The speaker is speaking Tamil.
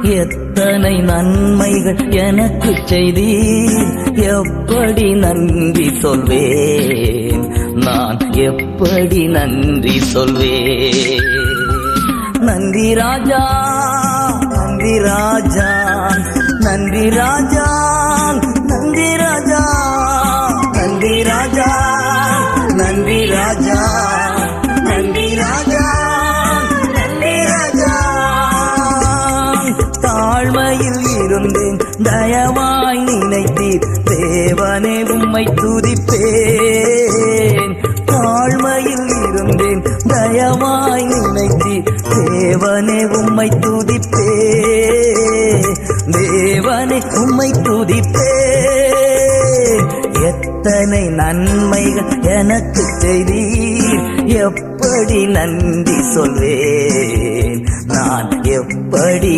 எத்தனை நன்மைகள் எனக்கு செய்தீர், எப்படி நன்றி சொல்வேன், நான் எப்படி நன்றி சொல்வேன். நன்றி ராஜா, நன்றி ராஜா, நன்றி ராஜா, நன்றி ராஜா, நன்றி ராஜா, நன்றி ராஜா, நன்றி ராஜா, நன்றி ராஜா. தாழ்மையில் இருந்தேன், தயவாய் நினைத்தீர், தேவனே உம்மை துதிப்பேன். தாழ்மையில் இருந்தேன், தயவாய் நினைத்தீர், தேவனே உம்மை துதிப்பேன், தேவனே உம்மை துதிப்பேன். எத்தனை நன்மைகள் எனக்கு செய்தீர், எப்படி நன்றி சொல்வேன், நான் எப்படி